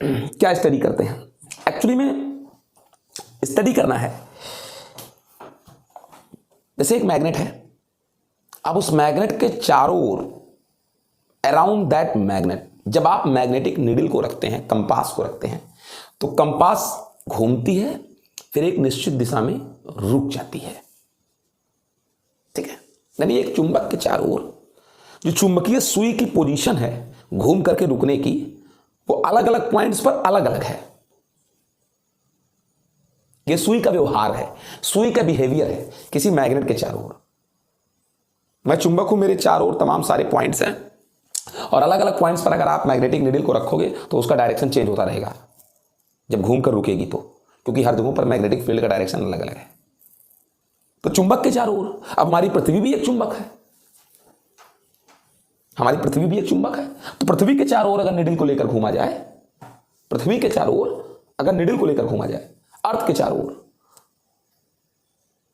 क्या स्टडी करते हैं? एक्चुअली में स्टडी करना है, जैसे एक मैग्नेट है, अब उस मैग्नेट के चारों ओर, अराउंड दैट मैग्नेट, जब आप मैग्नेटिक नीडल को रखते हैं, कंपास को रखते हैं, तो कंपास घूमती है, फिर एक निश्चित दिशा में रुक जाती है। ठीक है, यानी एक चुंबक के चारों ओर जो चुंबकीय सुई की पोजीशन है घूम करके रुकने की, वो अलग अलग पॉइंट्स पर अलग अलग है। ये सुई का व्यवहार है, सुई का बिहेवियर है किसी मैग्नेट के चारों ओर। मैं चुंबक हूं, मेरे चारों ओर तमाम सारे पॉइंट्स हैं, और अलग अलग पॉइंट्स पर अगर आप मैग्नेटिक नीडल को रखोगे तो उसका डायरेक्शन चेंज होता रहेगा जब घूम कर रुकेगी तो, क्योंकि हर जगहों पर मैग्नेटिक फील्ड का डायरेक्शन अलग अलग है। तो चुंबक के चारों ओर, अब हमारी पृथ्वी भी एक चुंबक है, हमारी पृथ्वी भी एक चुंबक है। तो पृथ्वी के चारों ओर अगर निडल को लेकर घूमा जाए, पृथ्वी के चारों ओर अगर निडल को लेकर घूमा जाए, अर्थ के चारों ओर,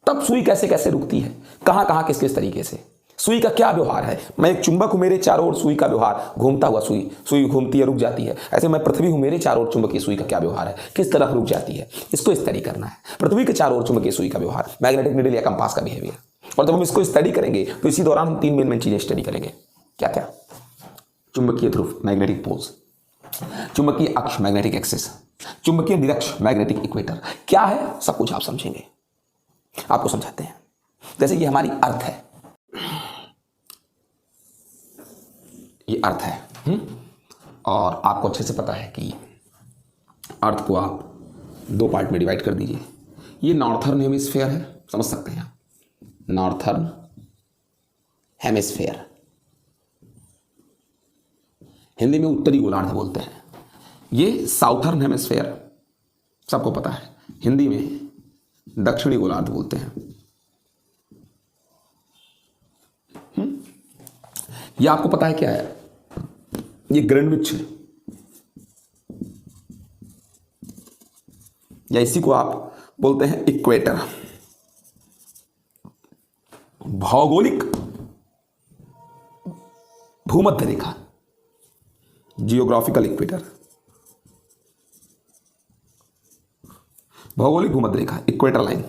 तब सुई कैसे कैसे रुकती है, कहां कहां किस किस तरीके से, सुई का क्या व्यवहार है। मैं एक चुंबक हूं, मेरे चारों ओर सुई का व्यवहार, घूमता हुआ सुई घूमती है, रुक जाती है। ऐसे मैं पृथ्वी हूं, मेरे चारों ओर चुंबकीय सुई का क्या व्यवहार है, किस तरफ रुक जाती है, इसको स्टडी करना है। पृथ्वी के चारों ओर चुंबकीय सुई का व्यवहार, मैग्नेटिक नीडल या कंपास का बिहेवियर। और जब हम इसको स्टडी करेंगे तो इसी दौरान हम तीन मेन चीजें स्टडी करेंगे। क्या क्या? चुंबकीय ध्रुव, मैग्नेटिक पोल्स, चुंबकीय अक्ष, मैग्नेटिक एक्सिस, चुंबकीय निरक्ष, मैग्नेटिक इक्वेटर। क्या है सब कुछ आप समझेंगे, आपको समझाते हैं। जैसे ये हमारी अर्थ है, ये अर्थ है, और आपको अच्छे से पता है कि अर्थ को आप दो पार्ट में डिवाइड कर दीजिए। ये नॉर्थर्न हेमिस्फेयर है, समझ सकते हैं आप, नॉर्थर्न हेमिस्फेयर, हिंदी में उत्तरी गोलार्ध बोलते हैं। ये साउथर्न हेमिस्फेयर, सबको पता है, हिंदी में दक्षिणी गोलार्ध बोलते हैं। ये आपको पता है क्या है? ये ग्रीनविच है, या इसी को आप बोलते हैं इक्वेटर, भौगोलिक भूमध्य रेखा, जियोग्राफिकल इक्वेटर, भौगोलिक भूमध्य रेखा, इक्वेटर लाइन।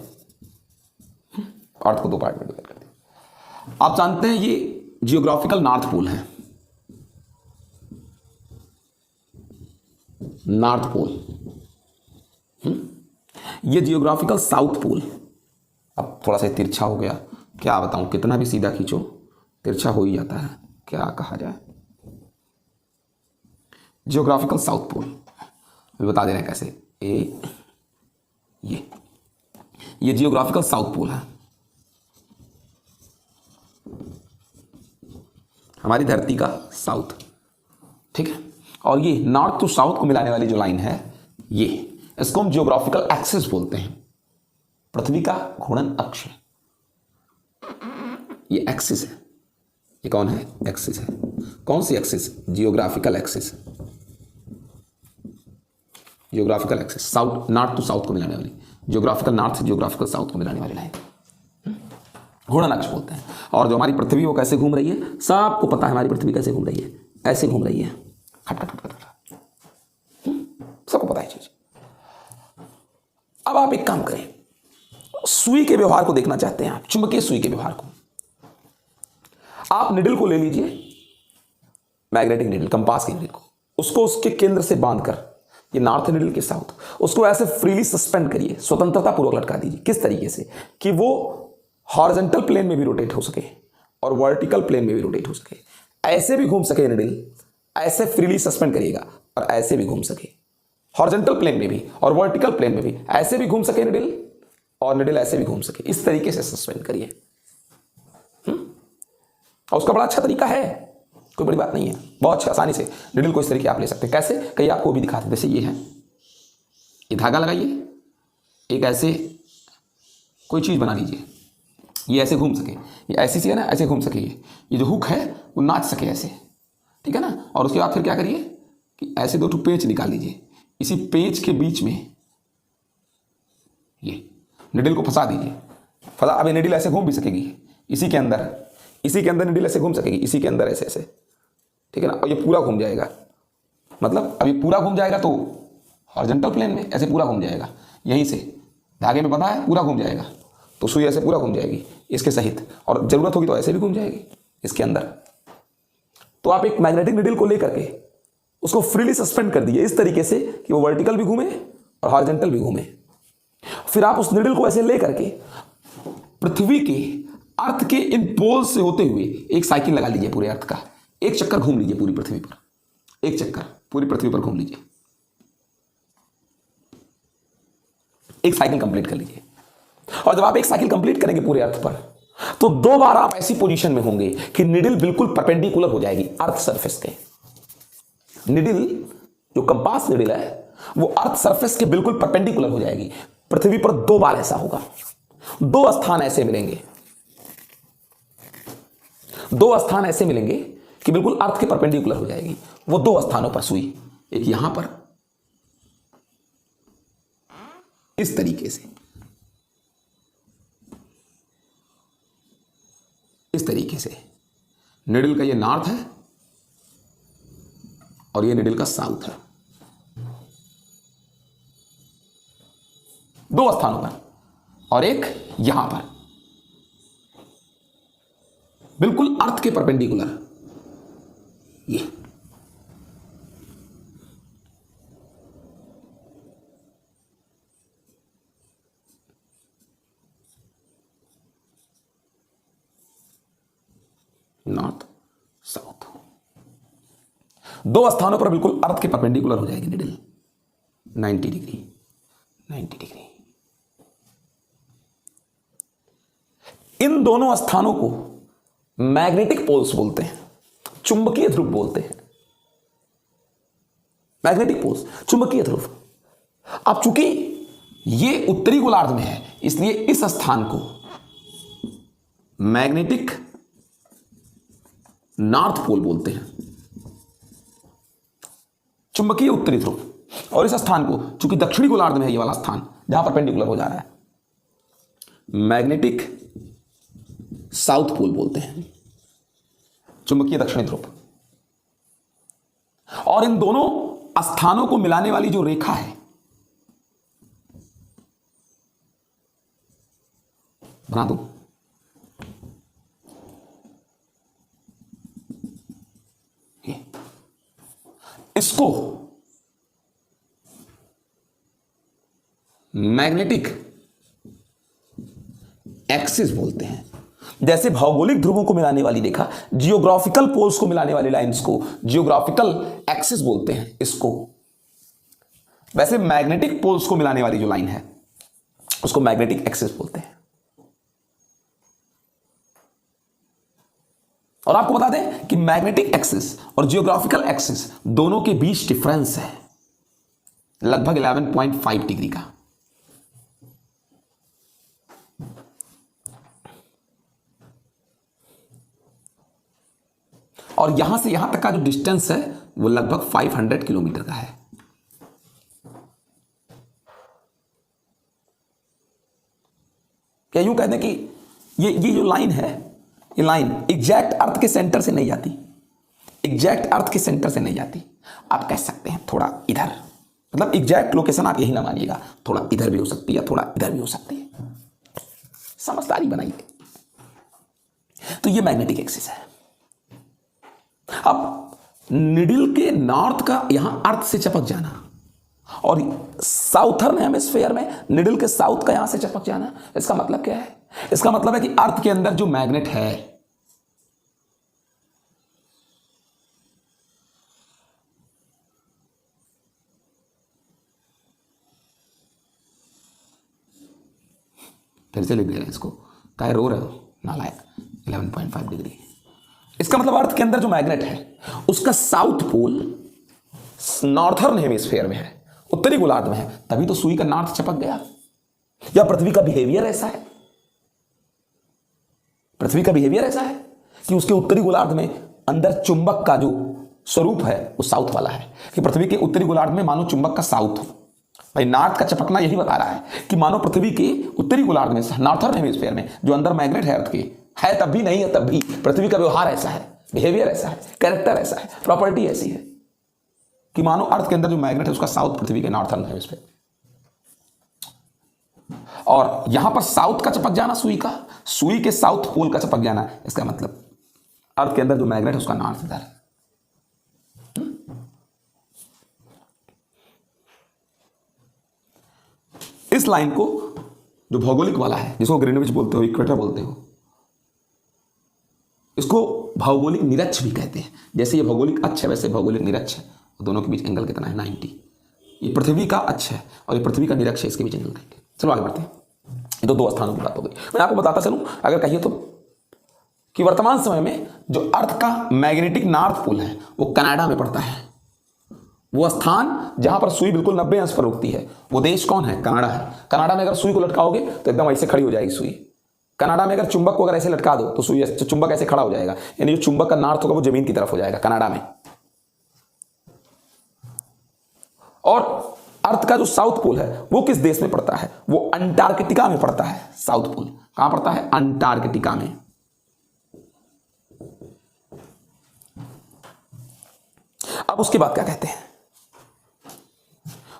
अर्थ को दो पार्ट में डिवाइड करते हैं। आप जानते हैं ये जियोग्राफिकल नॉर्थ पोल है, नॉर्थ पोल। ये जियोग्राफिकल साउथ पोल। अब थोड़ा सा तिरछा हो गया, क्या बताऊं, कितना भी सीधा खींचो तिरछा हो ही जाता है, क्या कहा जाए। जियोग्राफिकल साउथ पोल अभी बता दे रहे हैं कैसे। ये जियोग्राफिकल साउथ पोल है, हमारी धरती का साउथ, ठीक है। और ये नॉर्थ टू साउथ को मिलाने वाली जो लाइन है, ये इसको हम जियोग्राफिकल एक्सिस बोलते हैं, पृथ्वी का घूर्णन अक्ष। ये एक्सिस है, ये कौन है? एक्सिस है। कौन सी axis? Geographical axis, geographical axis, south, north to south को मिलाने वाली, जियोग्राफिकल नॉर्थ से जियोग्राफिकल साउथ को मिलाने वाली लाइन घूर्णन अक्ष बोलते हैं। और जो हमारी पृथ्वी वो कैसे घूम रही है, सबको पता है हमारी पृथ्वी कैसे घूम रही है, ऐसे घूम रही है, खट खट खट खट, सबको पता है चीज। अब आप एक काम करें, सुई के व्यवहार को देखना चाहते हैं आप, चुंबकीय सुई के व्यवहार को। आप निडल को ले लीजिए, मैग्नेटिक निडल, कंपास की निडल को, उसको उसके केंद्र से बांधकर, ये नॉर्थ निडल के साउथ, उसको ऐसे फ्रीली सस्पेंड करिए, स्वतंत्रता पूर्वक लटका दीजिए। किस तरीके से कि वो हॉरिजॉन्टल प्लेन में भी रोटेट हो सके और वर्टिकल प्लेन में भी रोटेट हो सके, ऐसे भी घूम सके निडल, ऐसे फ्रीली सस्पेंड करिएगा, और ऐसे भी घूम सके हॉरिजॉन्टल प्लेन में भी और वर्टिकल प्लेन में भी, ऐसे भी घूम सके निडल और निडल ऐसे भी घूम सके। इस तरीके से सस्पेंड करिए, और उसका बड़ा अच्छा तरीका है, कोई बड़ी बात नहीं है, बहुत अच्छा, आसानी से निडल को इस तरीके आप ले सकते हैं। कैसे? कई आपको भी दिखाते, जैसे ये है, ये धागा लगाइए, एक ऐसे कोई चीज बना लीजिए, ये ऐसे घूम सके, ये ऐसी सी है ना, ऐसे घूम सके, ये जो हुक है वो नाच सके ऐसे, ठीक है ना। और उसके बाद फिर क्या करिए कि ऐसे दो पेंच निकाल लीजिए, इसी पेंच के बीच में ये निडल को फंसा दीजिए, फंसा, अब ये निडल ऐसे घूम भी सकेगी, इसी के अंदर निडल ऐसे घूम सकेगी, इसी के अंदर ऐसे ऐसे, ठीक है ना। और ये पूरा घूम जाएगा, मतलब अभी पूरा घूम जाएगा तो हॉरिजॉन्टल प्लेन में ऐसे पूरा घूम जाएगा, यहीं से धागे में बंधा है पूरा घूम जाएगा, तो सुई ऐसे पूरा घूम जाएगी इसके सहित, और जरूरत होगी तो ऐसे भी घूम जाएगी इसके अंदर। तो आप एक मैग्नेटिक नीडल को लेकर के उसको फ्रीली सस्पेंड कर दिए इस तरीके से कि वो वर्टिकल भी घूमे और हॉरिजॉन्टल भी घूमे। फिर आप उस नीडल को ऐसे लेकर के पृथ्वी के अर्थ के इन पोल से होते हुए एक साइकिल लगा लीजिए पूरे अर्थ का, एक चक्कर घूम लीजिए पूरी पृथ्वी पर, एक चक्कर पूरी पृथ्वी पर घूम लीजिए, एक साइकिल कंप्लीट कर लीजिए। और जब आप एक साइकिल कंप्लीट करेंगे पूरे अर्थ पर, तो 2 बार आप ऐसी पोजीशन में होंगे कि निडल बिल्कुल परपेंडिकुलर हो जाएगी अर्थ सरफेस के। निडल जो कंपास निडल है वो अर्थ सरफेस के बिल्कुल परपेंडिकुलर हो जाएगी। पृथ्वी पर 2 बार ऐसा होगा, 2 स्थान ऐसे मिलेंगे, 2 स्थान ऐसे मिलेंगे कि बिल्कुल अर्थ के परपेंडिकुलर हो जाएगी। वो 2 स्थानों पर सुई, एक यहां पर इस तरीके से, इस तरीके से निडल का ये नॉर्थ है और ये निडल का साउथ है, 2 स्थानों पर, और एक यहां पर बिल्कुल अर्थ के परपेंडिकुलर। ये नॉर्थ साउथ, 2 स्थानों पर बिल्कुल अर्थ के परपेंडिकुलर हो जाएगी निडल, 90 डिग्री, 90 डिग्री। इन दोनों स्थानों को मैग्नेटिक पोल्स बोलते हैं, चुंबकीय ध्रुव बोलते हैं। मैग्नेटिक पोल्स, चुंबकीय ध्रुव। अब चूंकि ये उत्तरी गोलार्ध में है इसलिए इस स्थान को मैग्नेटिक नॉर्थ पोल बोलते हैं, चुंबकीय उत्तरी ध्रुव। और इस स्थान को चूंकि दक्षिणी गोलार्ध में है ये वाला स्थान जहां परपेंडिकुलर हो जा रहा है, मैग्नेटिक साउथ पोल बोलते हैं, चुंबकीय दक्षिणी ध्रुव। और इन दोनों स्थानों को मिलाने वाली जो रेखा है, बना दूं, इसको मैग्नेटिक एक्सिस बोलते हैं। जैसे भौगोलिक ध्रुवों को मिलाने वाली रेखा, जियोग्राफिकल पोल्स को मिलाने वाली लाइंस को जियोग्राफिकल एक्सिस बोलते हैं इसको, वैसे मैग्नेटिक पोल्स को मिलाने वाली जो लाइन है उसको मैग्नेटिक एक्सिस बोलते हैं। और आपको बता दें कि मैग्नेटिक एक्सिस और जियोग्राफिकल एक्सिस दोनों के बीच डिफरेंस है लगभग 11.5 डिग्री का। और यहां से यहां तक का जो डिस्टेंस है वो लगभग 500 किलोमीटर का है। क्या यूं कहते हैं कि ये जो लाइन है, ये लाइन एग्जैक्ट अर्थ के सेंटर से नहीं जाती, एग्जैक्ट अर्थ के सेंटर से नहीं जाती, आप कह सकते हैं थोड़ा इधर, मतलब एग्जैक्ट लोकेशन आप यही ना मानिएगा, थोड़ा इधर भी हो सकती है, थोड़ा इधर भी हो सकती है, समझदारी बनाइए। तो ये मैग्नेटिक एक्सिस है। अब निडल के नॉर्थ का यहां अर्थ से चिपक जाना और साउथर्न हेमिस्फीयर में निडल के साउथ का यहां से चिपक जाना, इसका मतलब क्या है? इसका मतलब है कि अर्थ के अंदर जो मैग्नेट है फिर से लिख दे रहे हैं इसको, काहे रो रहे हो नालायक, 11.5 डिग्री। इसका मतलब अर्थ के अंदर जो मैग्नेट है उसका साउथ पोल नॉर्थर्न हेमिस्फीयर में है, उत्तरी गोलार्ध में है, तभी तो सुई का नॉर्थ चिपक गया। या पृथ्वी का बिहेवियर ऐसा है, पृथ्वी का बिहेवियर ऐसा है कि उसके उत्तरी गोलार्ध में अंदर चुंबक का जो स्वरूप है वो साउथ वाला है, कि पृथ्वी के उत्तरी गोलार्ध में मानो चुंबक का साउथ हो। भाई नॉर्थ का चपकना यही बता रहा है कि मानो पृथ्वी के उत्तरी गोलार्ध में नॉर्थर्न हेमिस्फीयर में जो अंदर मैग्नेट है अर्थ के, है तब भी नहीं है तब भी, पृथ्वी का व्यवहार ऐसा है, बिहेवियर ऐसा है, कैरेक्टर ऐसा है, प्रॉपर्टी ऐसी है। कि मानो अर्थ के अंदर जो मैग्नेट है उसका साउथ पृथ्वी के नॉर्थर्न है इस पे, और यहां पर साउथ का चपक जाना सुई के साउथ पोल का चपक जाना, इसका मतलब अर्थ के अंदर जो मैग्नेट है उसका नॉर्थ इधर है। इस लाइन को जो भौगोलिक वाला है, जिसको ग्रीनविच बोलते हो, इक्वेटर बोलते हो, इसको भौगोलिक निरक्ष भी कहते हैं। जैसे ये भौगोलिक अक्ष है वैसे भौगोलिक निरक्ष है, दोनों के बीच एंगल कितना है 90। ये पृथ्वी का अक्ष है और ये पृथ्वी का निरक्ष है, इसके बीच एंगल कहेंगे। चलो आगे बढ़ते हैं। ये तो दो स्थानों की बात हो गई। मैं आपको बताता चलूं अगर कहिए तो कि वर्तमान समय में जो अर्थ का मैग्नेटिक नॉर्थ पोल है वो कनाडा में पड़ता है। वो स्थान जहां पर सुई बिल्कुल 90 अंश पर रुकती है, वो देश कौन है? कनाडा है। कनाडा में अगर सुई को लटकाओगे तो एकदम ऐसे खड़ी हो जाएगी सुई। कनाडा में अगर चुंबक को अगर ऐसे लटका दो तो सुई चुंबक ऐसे खड़ा हो जाएगा, यानी जो चुंबक का नॉर्थ होगा वो जमीन की तरफ हो जाएगा कनाडा में। और अर्थ का जो साउथ पोल है वो किस देश में पड़ता है? वो अंटार्कटिका में पड़ता है। साउथ पोल कहां पड़ता है? अंटार्कटिका में। अब उसके बाद क्या कहते हैं?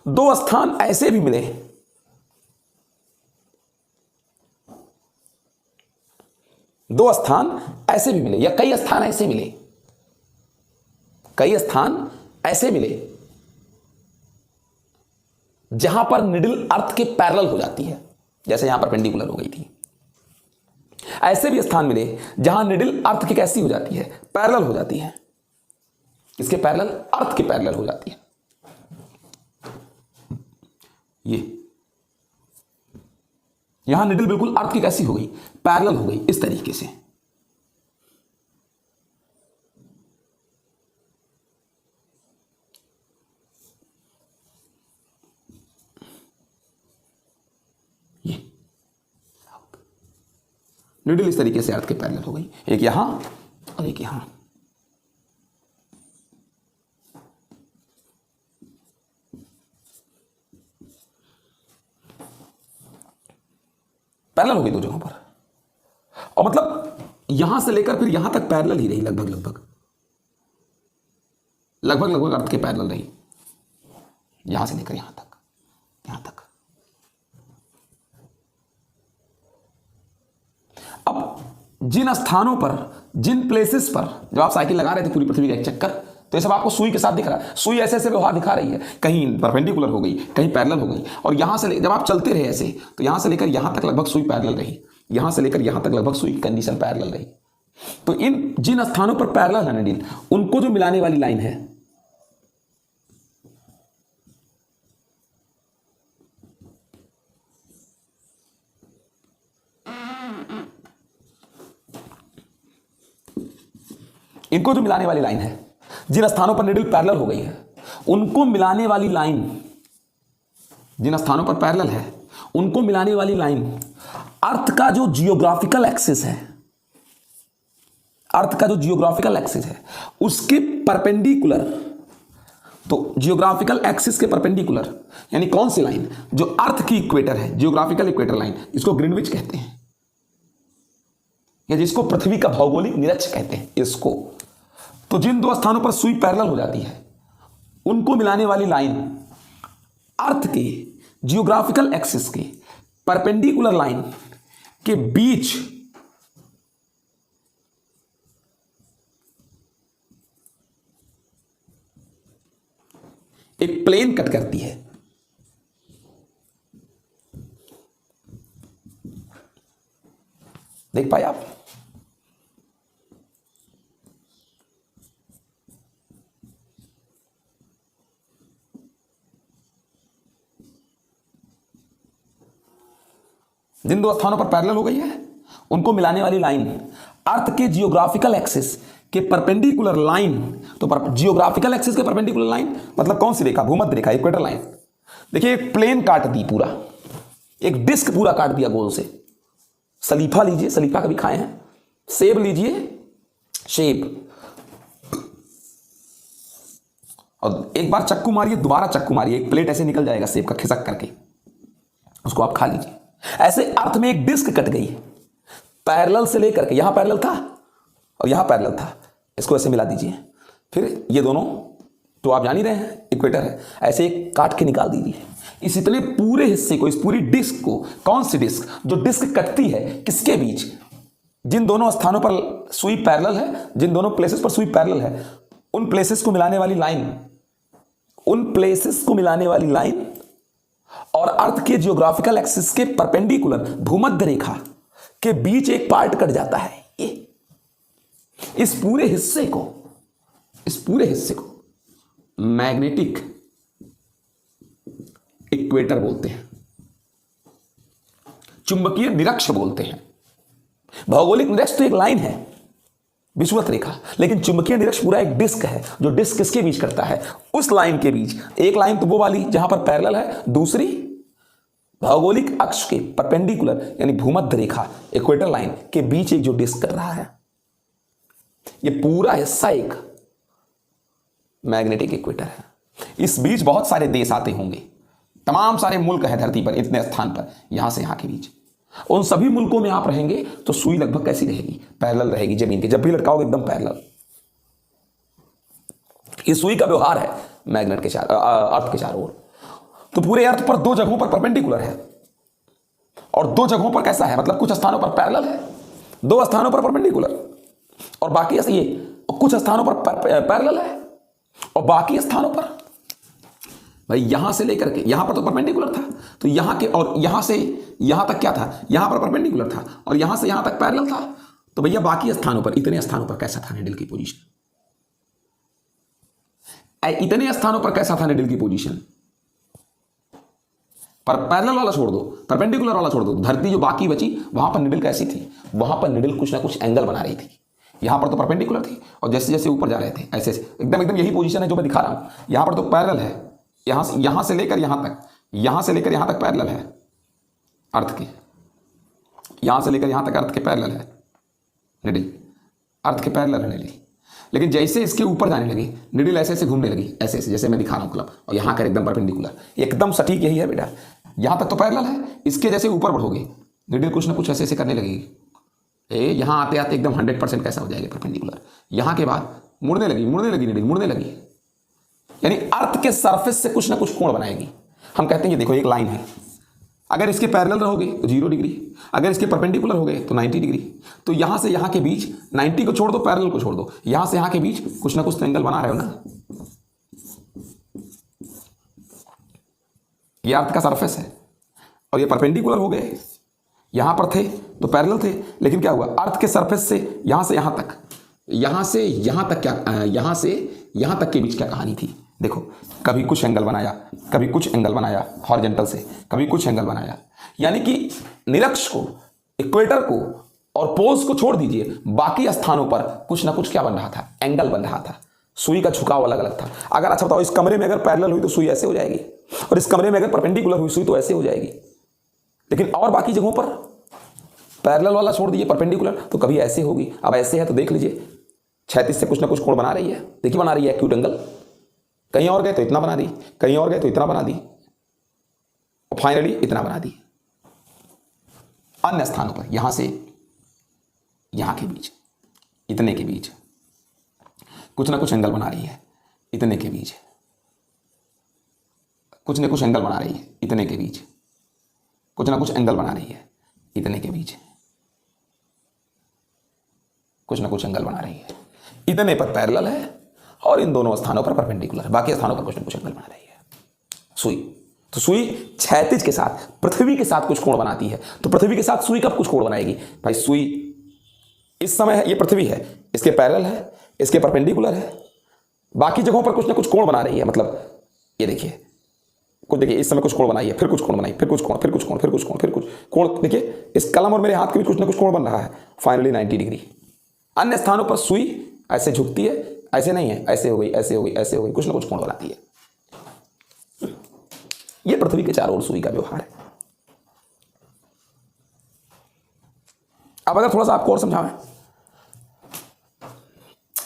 दो स्थान ऐसे भी मिले, दो स्थान ऐसे भी मिले या कई स्थान ऐसे मिले, कई स्थान ऐसे मिले जहां पर निडल अर्थ के पैरेलल हो जाती है, जैसे यहां परपेंडिकुलर हो गई थी। ऐसे भी स्थान मिले जहां निडल अर्थ की कैसी हो जाती है? पैरेलल हो जाती है। किसके पैरेलल? अर्थ के पैरेलल हो जाती है। ये यहां निडल बिल्कुल अर्थ की कैसी हो गई? पैरेलल हो गई, इस तरीके से। ये निडल इस तरीके से अर्थ के पैरेलल हो गई, एक यहां और एक यहां। पैरेलल हो गई दो जगहों पर, और मतलब यहां से लेकर फिर यहां तक पैरेलल ही रही, लगभग लगभग लगभग लगभग अर्थ के पैरेलल रही, यहां से लेकर यहां तक, यहां तक। अब जिन स्थानों पर, जिन प्लेसेस पर जब आप साइकिल लगा रहे थे पूरी पृथ्वी का एक चक्कर, तो ये सब आपको सुई के साथ दिख रहा है। सुई ऐसे ऐसे व्यवहार दिखा रही है, कहीं परपेंडिकुलर हो गई, कहीं पैरेलल हो गई, और यहां से जब आप चलते रहे ऐसे, तो यहां से लेकर यहां तक लगभग सुई पैरेलल रही, यहां से लेकर यहां तक लगभग सुई कंडीशन पैरेलल रही। तो इन जिन स्थानों पर पैरेलल है निडल, उनको जो मिलाने वाली लाइन है, इनको जो मिलाने वाली लाइन है, जिन स्थानों पर निडल पैरेलल हो गई है, उनको मिलाने वाली लाइन, जिन स्थानों पर पैरेलल है उनको मिलाने वाली लाइन अर्थ का जो जियोग्राफिकल एक्सिस है, अर्थ का जो जियोग्राफिकल एक्सिस है उसके परपेंडिकुलर, तो जियोग्राफिकल एक्सिस के परपेंडिकुलर, यानी कौन सी लाइन? जो अर्थ की इक्वेटर है, जियोग्राफिकल इक्वेटर लाइन, इसको ग्रीनविच कहते हैं, या जिसको पृथ्वी का भौगोलिक निरक्ष कहते हैं, इसको। तो जिन दो स्थानों पर सुई पैरेलल हो जाती है उनको मिलाने वाली लाइन अर्थ के जियोग्राफिकल एक्सिस के परपेंडिकुलर लाइन के बीच एक प्लेन कट करती है। देख पाए आप? जिन दो स्थानों पर पैरेलल हो गई है उनको मिलाने वाली लाइन अर्थ के जियोग्राफिकल एक्सिस के परपेंडिकुलर लाइन। तो जियोग्राफिकल एक्सिस के परपेंडिकुलर लाइन मतलब कौन सी रेखा? भूमध्य रेखा, इक्वेटर लाइन। देखिए एक प्लेन काट दी, पूरा एक डिस्क पूरा काट दिया गोल से। सलीफा लीजिए, सलीफा कभी खाए हैं? सेब लीजिए, सेब, और एक बार चक्कू मारिए, दोबारा चक्कू मारिए, एक प्लेट ऐसे निकल जाएगा सेब का खिसक करके, उसको आप खा लीजिए। ऐसे अर्थ में एक डिस्क कट गई पैरेलल से लेकर के, यहां पैरेलल था और यहां पैरेलल था, इसको ऐसे मिला दीजिए, फिर ये दोनों तो आप जान ही रहे हैं इक्वेटर है, ऐसे एक काट के निकाल दीजिए इस इतने पूरे हिस्से को, इस पूरी डिस्क को। कौन सी डिस्क? जो डिस्क कटती है किसके बीच? जिन दोनों स्थानों पर सुई पैरेलल है, जिन दोनों प्लेसेस पर सुई पैरेलल है, उन प्लेसेस को मिलाने वाली लाइन, उन प्लेसेस को मिलाने वाली लाइन और अर्थ के जियोग्राफिकल एक्सिस के परपेंडिकुलर भूमध्य रेखा के बीच एक पार्ट कट जाता है। ये इस पूरे हिस्से को मैग्नेटिक इक्वेटर बोलते हैं, चुंबकीय निरक्ष बोलते हैं। भौगोलिक निरक्ष तो एक लाइन है, विषुवत रेखा, लेकिन चुंबकीय निरक्ष पूरा एक डिस्क है, जो डिस्क किसके बीच करता है? उस लाइन के बीच। एक लाइन तो वो वाली जहां पर पैरेलल है, दूसरी भौगोलिक अक्ष के परपेंडिकुलर यानी भूमध्य रेखा इक्वेटर लाइन के बीच एक जो डिस्क कर रहा है। ये पूरा हिस्सा एक मैग्नेटिक इक्वेटर है। इस बीच बहुत सारे देश आते होंगे, तमाम सारे मुल्क हैं धरती पर, इतने स्थान पर, यहां से यहां के बीच। उन सभी मुल्कों में आप रहेंगे तो सुई लगभग कैसी रहेगी? पैरेलल रहेगी जमीन के। जब भी लटकाओगे एकदम पैरेलल। इस सुई का व्यवहार है मैग्नेट के चारों, अर्थ के चारों ओर। तो पूरे अर्थ पर दो जगहों पर परपेंडिकुलर है और दो जगहों पर कैसा है? मतलब कुछ स्थानों पर पैरेलल है, दो स्थानों पर परपेंडिकुलर, और बाकी ऐसे ये कुछ स्थानों पर पैरेलल है और बाकी स्थानों पर भाई यहां से लेकर के यहां पर तो परपेंडिकुलर था, तो यहां के और यहां से यहां तक क्या था? यहां पर परपेंडिकुलर था और यहां से यहां तक पैरेलल था। तो भैया बाकी स्थानों पर, इतने स्थानों पर कैसा था नीडल की पोजीशन? इतने स्थानों पर कैसा था नीडल की पोजीशन? पर पैरेलल वाला छोड़ दो, परपेंडिकुलर वाला छोड़ दो, धरती जो बाकी बची वहां पर नीडल कैसी थी? वहां पर नीडल कुछ ना कुछ एंगल बना रही थी। यहां पर तो परपेंडिकुलर थी और जैसे जैसे ऊपर जा रहे थे ऐसे एकदम यही पोजीशन है जो मैं दिखा रहा हूं। यहां पर तो पैरेलल है, यहां से लेकर यहां तक, यहां से लेकर यहां तक पैरेलल है अर्थ के, यहां से लेकर यहां तक अर्थ के पैरेलल है निडल, अर्थ के पैरेलल है निडल। लेकिन जैसे इसके ऊपर जाने लगी निडल ऐसे ऐसे घूमने लगी, ऐसे ऐसे जैसे मैं दिखा रहा हूं क्लब, और यहां कर एकदम परपेंडिकुलर, एकदम सटीक यही है बेटा। यहां तक तो पैरेलल है, इसके जैसे ऊपर बढ़ोगे निडल कुछ ना कुछ ऐसे ऐसे करने लगेगी। यहां आते आते एकदम 100% कैसा हो जाएगा? परपेंडिकुलर। यहां के बाद मुड़ने लगी निडल, मुड़ने लगी, यानी अर्थ के सरफेस से कुछ ना कुछ कोण बनाएगी। हम कहते हैं ये देखो एक लाइन है, अगर इसके पैरेलल रहोगे तो 0 डिग्री, अगर इसके परपेंडिकुलर हो गए तो 90 डिग्री। तो यहां से यहां के बीच 90 को छोड़ दो, पैरेलल को छोड़ दो, यहां से यहां के बीच कुछ ना कुछ तो एंगल बना रहे हो ना। ये अर्थ का सरफेस है और ये परपेंडिकुलर हो गए, यहां पर थे तो पैरेलल थे, लेकिन क्या हुआ? अर्थ के सरफेस से यहां तक, यहां से यहां तक क्या, यहां से यहां तक के बीच क्या कहानी थी? देखो, कभी कुछ एंगल बनाया, कभी कुछ एंगल बनाया हॉरिजॉन्टल से, कभी कुछ एंगल बनाया। यानी कि निरक्ष को, इक्वेटर को और पोल्स को छोड़ दीजिए, बाकी स्थानों पर कुछ ना कुछ क्या बन रहा था? एंगल बन रहा था। सुई का झुकाव अलग अलग था। अगर अच्छा बताओ, इस कमरे में अगर पैरेलल हुई तो सुई ऐसे हो जाएगी, और इस कमरे में अगर परपेंडिकुलर हुई सुई तो ऐसे हो जाएगी। लेकिन और बाकी जगहों पर पैरेलल वाला छोड़ दीजिए, परपेंडिकुलर, तो कभी ऐसे होगी। अब ऐसे है तो देख लीजिए, क्षैतिज से कुछ ना कुछ कोण बना रही है, देखिए बना रही है एक्यूट एंगल। कहीं और गए तो इतना बना दी, कहीं और गए तो इतना बना दी, और फाइनली इतना बना दी। अन्य स्थानों पर यहां से यहां के बीच, इतने के बीच कुछ ना कुछ एंगल बना रही है, इतने के बीच कुछ ना कुछ एंगल बना रही है, इतने के बीच कुछ ना कुछ एंगल बना रही है, इतने के बीच कुछ ना कुछ एंगल बना रही है। इतने पर पैरेलल है और इन दोनों स्थानों पर परपेंडिकुलर है, बाकी स्थानों पर कुछ ना कुछ एंगल बना रही है सुई। तो सुई क्षैतिज के साथ, पृथ्वी के साथ कुछ कोण बनाती है। तो पृथ्वी के साथ सुई कब कुछ कोण बनाएगी? भाई सुई इस समय ये पृथ्वी है, इसके पैरेलल है, इसके परपेंडिकुलर है, बाकी जगहों पर कुछ ना कुछ कोण बना रही है। मतलब ये देखिए, कुछ देखिए, इस समय कुछ कोण बनाई है, फिर कुछ कोण बनाई, फिर कुछ कोण, फिर कुछ कोण, फिर कुछ कोण, फिर कुछ कोण। देखिए इस कलम और मेरे हाथ के भी कुछ ना कुछ कोण बन रहा है, फाइनली 90 डिग्री। अन्य स्थानों पर सुई ऐसे झुकती है, ऐसे नहीं है, ऐसे हो गई, ऐसे हो गई, ऐसे हो गई, कुछ ना कुछ कोण बनाती है। यह पृथ्वी के चारों ओर सुई का व्यवहार है। अब अगर थोड़ा सा आपको और समझाएं,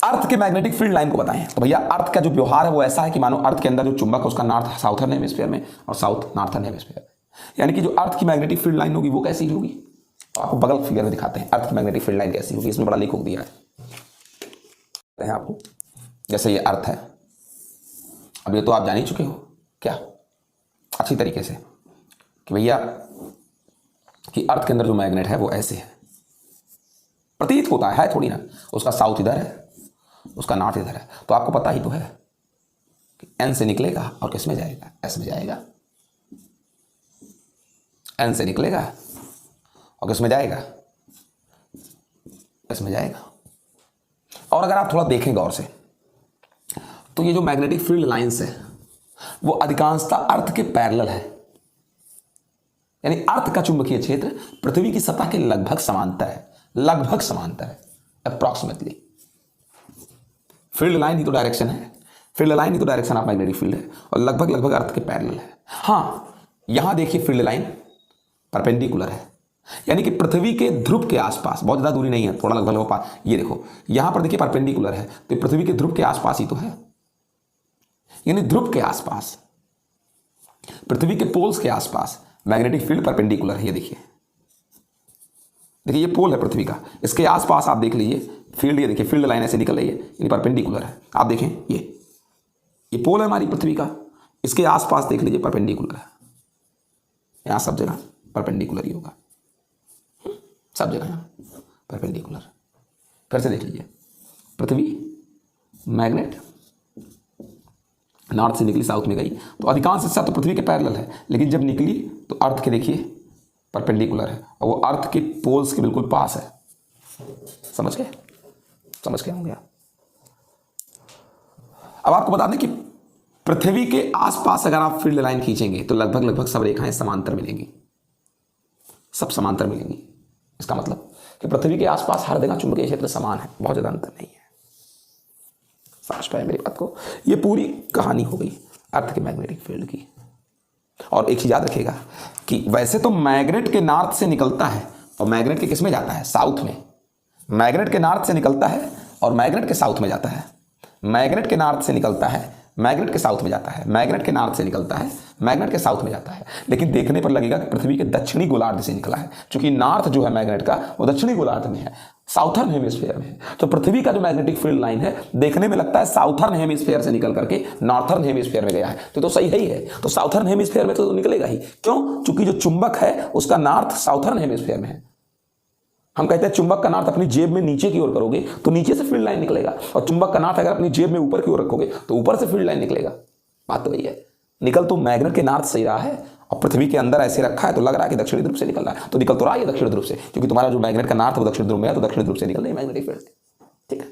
अर्थ के मैग्नेटिक फील्ड लाइन को बताएं, तो भैया अर्थ का जो व्यवहार है वो ऐसा है कि मानो अर्थ के अंदर जो चुंबक है उसका नॉर्थ साउथर्न हेमिस्फीयर में और साउथ नॉर्थर्न हेमिस्फीयर में, यानी कि जो अर्थ की मैग्नेटिक फील्ड लाइन होगी वो कैसी होगी? तो आपको बगल फिगर में दिखाते हैं अर्थ की मैग्नेटिक फील्ड लाइन कैसी होगी। इसमें बड़ा लिख दिया है आपको, जैसे ये अर्थ है, अब ये तो आप जान ही चुके हो क्या अच्छी तरीके से कि भैया कि अर्थ के अंदर जो मैग्नेट है वो ऐसे है, प्रतीत होता है थोड़ी ना, उसका साउथ इधर है, उसका नॉर्थ इधर है। तो आपको पता ही तो है कि एन से निकलेगा और किस में जाएगा, एस में जाएगा। एन से निकलेगा और किस में जाएगा, एस में जाएगा। और अगर आप थोड़ा देखें गौर से तो ये जो मैग्नेटिक फील्ड लाइंस है वो अधिकांशतः अर्थ के पैरेलल है, यानी अर्थ का चुंबकीय क्षेत्र पृथ्वी की सतह के लगभग समांतर है, लगभग समांतर है, अप्रॉक्सीमेटली। फील्ड लाइन ही तो डायरेक्शन है, फील्ड लाइन ही तो डायरेक्शन ऑफ मैग्नेटिक फील्ड है और लगभग लगभग अर्थ के पैरेलल है। हाँ, यहां देखिए फील्ड लाइन परपेंडिकुलर है, यानी कि पृथ्वी के ध्रुव के आसपास, बहुत ज्यादा दूरी नहीं है, थोड़ा लगभग लगभग पास। ये देखो यहां पर देखिए परपेंडिकुलर है, तो पृथ्वी के ध्रुव के आसपास ही तो है, यानी ध्रुव के आसपास, पृथ्वी के पोल्स के आसपास मैग्नेटिक फील्ड परपेंडिकुलर है। ये देखिए, देखिए ये पोल है पृथ्वी का, इसके आसपास आप देख लीजिए फील्ड, ये देखिए फील्ड लाइन ऐसे निकल रही है, यानी परपेंडिकुलर है। आप देखें ये पोल है हमारी पृथ्वी का, इसके आसपास देख लीजिए परपेंडिकुलर है। यहां सब जगह परपेंडिकुलर ही होगा, सब जगह यहां परपेंडिकुलर। फिर से देख लीजिए, पृथ्वी मैग्नेट नॉर्थ से निकली साउथ में गई, तो अधिकांश हिस्सा तो पृथ्वी के पैरेलल है, लेकिन जब निकली तो अर्थ के देखिए परपेंडिकुलर है और वो अर्थ के पोल्स के बिल्कुल पास है। समझ गए, समझ गए होंगे आप। अब आपको बता दें कि पृथ्वी के आसपास अगर आप फील्ड लाइन खींचेंगे तो लगभग लगभग सब रेखाएं समांतर मिलेंगी, सब समांतर मिलेंगी। इसका मतलब कि पृथ्वी के आसपास हर जगह चुंबकीय क्षेत्र समान है, बहुत ज्यादा अंतर नहीं है। समझ पाए मेरी बात को? ये पूरी कहानी हो गई अर्थ के मैग्नेटिक फील्ड की। और एक चीज याद रखिएगा कि वैसे तो मैग्नेट के नॉर्थ से निकलता है और मैग्नेट के किस में जाता है, साउथ में। मैग्नेट के नॉर्थ से निकलता है और मैग्नेट के साउथ में जाता है। मैग्नेट के नॉर्थ से निकलता है, मैग्नेट के साउथ में जाता है। मैग्नेट के नॉर्थ से निकलता है, मैग्नेट के साउथ में जाता है। लेकिन देखने पर लगेगा कि पृथ्वी के दक्षिणी गोलार्ध से निकला है, क्योंकि नॉर्थ जो है मैग्नेट का वो दक्षिणी गोलार्ध में है, साउथर्न हेमिस्फीयर में है। तो पृथ्वी का जो मैग्नेटिक फील्ड लाइन है देखने में लगता है साउथर्न हेमिस्फीयर से निकल करके नॉर्थर्न हेमिस्फीयर में गया है, तो सही है ही है। तो साउथर्न हेमिस्फीयर में तो निकलेगा ही, क्यों? क्योंकि जो चुंबक है उसका नॉर्थ साउथर्न हेमिस्फीयर में है। हम कहते हैं चुंबक का नॉर्थ अपनी जेब में नीचे की ओर करोगे तो नीचे से फील्ड लाइन निकलेगा, और चुंबक का नॉर्थ अगर अपनी जेब में ऊपर की ओर रखोगे तो ऊपर से फील्ड लाइन निकलेगा। बात तो वही है, निकल तो मैग्नेट के नॉर्थ से ही रहा है और पृथ्वी के अंदर ऐसे रखा है तो लग रहा है कि दक्षिणी ध्रुव से निकल रहा है, तो निकल तो रहा है दक्षिण ध्रुव से, क्योंकि तुम्हारा जो मैग्नेट का नॉर्थ वो दक्षिण ध्रुव में है, तो दक्षिण ध्रुव से निकल रही है मैग्नेटिक फील्ड। ठीक है।